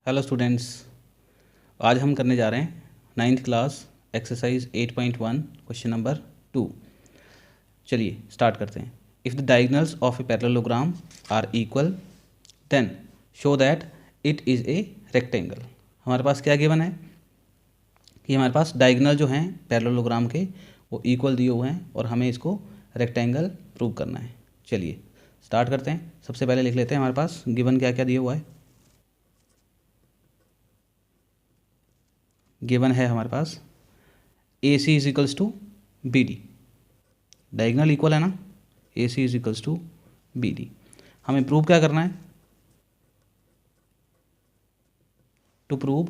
Hello students, आज हम करने जा रहे हैं ninth class exercise 8.1 question number 2। चलिए स्टार्ट करते हैं। If the diagonals of a parallelogram are equal then show that it is a rectangle. हमारे पास क्या गिवन है कि हमारे पास डायगोनल जो हैं पैरेललोग्राम के वो इक्वल दिए हुए हैं और हमें इसको रेक्टेंगल प्रूव करना है। चलिए स्टार्ट करते हैं। सबसे पहले लिख लेते हैं हमारे पास गिवन क्या क्या दिया हुआ है। गिवन है हमारे पास A C is equals to B D. Diagonal equal है ना, A C is equals to B D. हमें प्रूव क्या करना है? To prove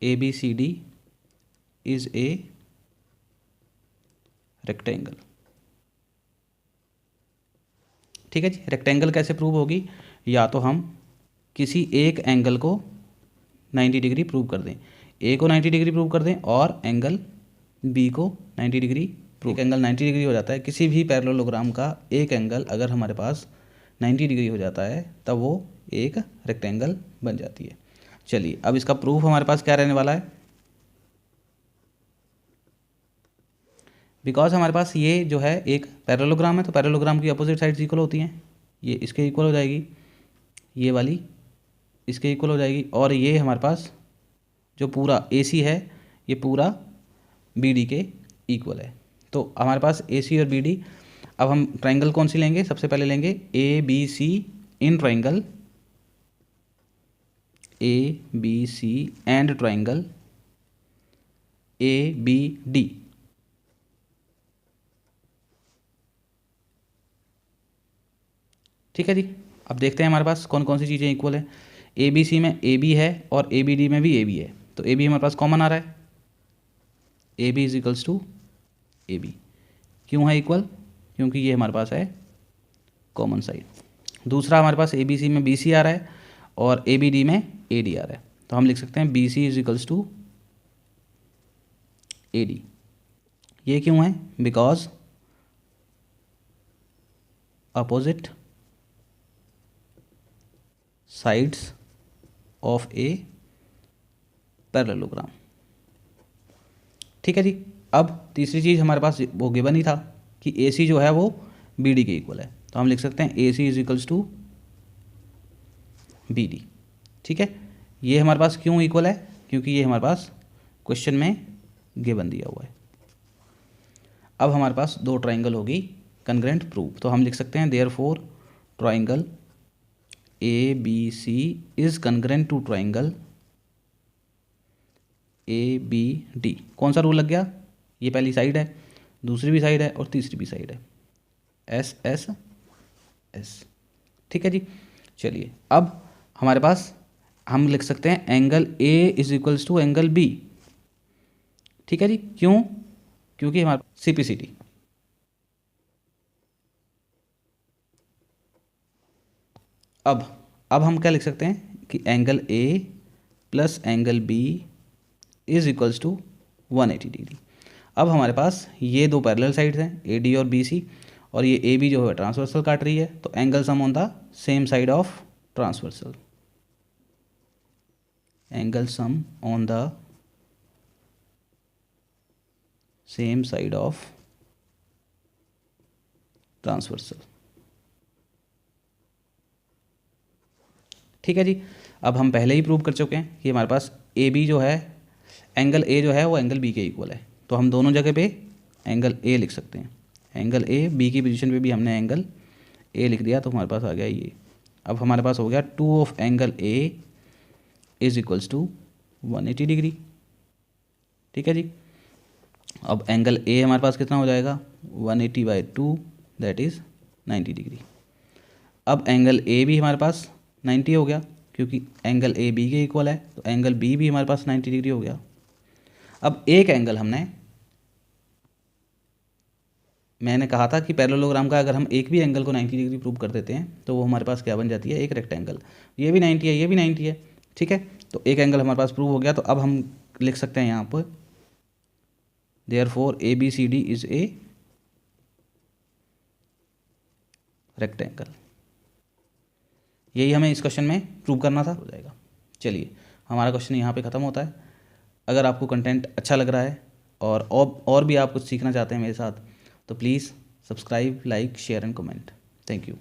A B C D is a rectangle. ठीक है जी। रेक्टेंगल कैसे प्रूव होगी? या तो हम किसी एक एंगल को 90 डिग्री प्रूव कर दें, ए को 90 डिग्री प्रूव कर दें और एंगल बी को 90 डिग्री प्रूव। एक एंगल 90 डिग्री हो जाता है किसी भी पैरेललोग्राम का। एक एंगल अगर हमारे पास 90 डिग्री हो जाता है तब वो एक रेक्टेंगल बन जाती है। चलिए अब इसका प्रूफ हमारे पास क्या रहने वाला है? बिकॉज हमारे पास ये जो है एक पैरेललोग्राम है तो पैरेललोग्राम की अपोजिट साइड्स इक्वल होती हैं। ये इसके इक्वल हो जाएगी, ये वाली इसके इक्वल हो जाएगी, और ये हमारे पास जो पूरा ए सी है ये पूरा बी डी के इक्वल है। तो हमारे पास ए सी और बी डी। अब हम ट्राइंगल कौन सी लेंगे? सबसे पहले लेंगे A B C in triangle, A B C and triangle A B D. ठीक है जी। अब देखते हैं हमारे पास कौन कौन सी चीज़ें इक्वल है। ए बी सी में ए बी है और ए बी डी में भी ए बी है, तो ए बी हमारे पास कॉमन आ रहा है। A B is equals to A B. क्यों है इक्वल? क्योंकि ये हमारे पास है कॉमन साइड। दूसरा हमारे पास ए बी सी में बी सी आ रहा है और ए बी डी में ए डी आ रहा है, तो हम लिख सकते हैं B C is equals to A D. ये क्यों है? Because opposite sides of a parallelogram. ठीक है जी। अब तीसरी चीज़ हमारे पास वो गिवन ही था कि ए सी जो है वो बी डी के इक्वल है, तो हम लिख सकते हैं A C is equals to B D. ठीक है। ये हमारे पास क्यों इक्वल है? क्योंकि ये हमारे पास क्वेश्चन में गिवन दिया हुआ है। अब हमारे पास दो ट्राइंगल होगी कन्ग्रेंट प्रूव, तो हम लिख सकते हैं therefore triangle A B C is congruent to triangle A B D. कौन सा रूल लग गया? ये पहली साइड है, दूसरी भी साइड है और तीसरी भी साइड है, एस एस एस। ठीक है जी। चलिए अब हमारे पास हम लिख सकते हैं angle A is equals to angle B. ठीक है जी। क्यों? क्योंकि हमारे सीपीसीटी। अब हम क्या लिख सकते हैं कि angle A plus angle B is equals to 180 degree. अब हमारे पास ये दो पैरेलल साइड्स हैं ए डी और बी सी, और ये ए बी जो है ट्रांसवर्सल काट रही है, तो angle sum on the same side of transversal. Angle sum on the same side of transversal. ठीक है जी। अब हम पहले ही प्रूव कर चुके हैं कि हमारे पास ए बी जो है, एंगल ए जो है वो एंगल बी के इक्वल है, तो हम दोनों जगह पे एंगल ए लिख सकते हैं। एंगल ए, बी की पोजीशन पे भी हमने एंगल ए लिख दिया, तो हमारे पास आ गया ये। अब हमारे पास हो गया 2 of angle A is equals to 180 degree. ठीक है जी। अब एंगल ए हमारे पास कितना हो जाएगा? 180/2 दैट इज़ 90 डिग्री। अब एंगल ए भी हमारे पास 90 हो गया क्योंकि एंगल ए बी के इक्वल है, तो एंगल बी भी हमारे पास 90 डिग्री हो गया। अब एक एंगल मैंने कहा था कि पैरेललोग्राम का अगर हम एक भी एंगल को 90 डिग्री प्रूव कर देते हैं तो वो हमारे पास क्या बन जाती है? एक रेक्टेंगल। ये भी 90 है, ये भी 90 है। ठीक है, तो एक एंगल हमारे पास प्रूव हो गया। तो अब हम लिख सकते हैं यहाँ पर therefore A B C D is a rectangle. यही हमें इस क्वेश्चन में प्रूव करना था, हो जाएगा। चलिए हमारा क्वेश्चन यहाँ पे ख़त्म होता है। अगर आपको कंटेंट अच्छा लग रहा है और भी आप कुछ सीखना चाहते हैं मेरे साथ, तो please subscribe, like, share and comment. Thank you.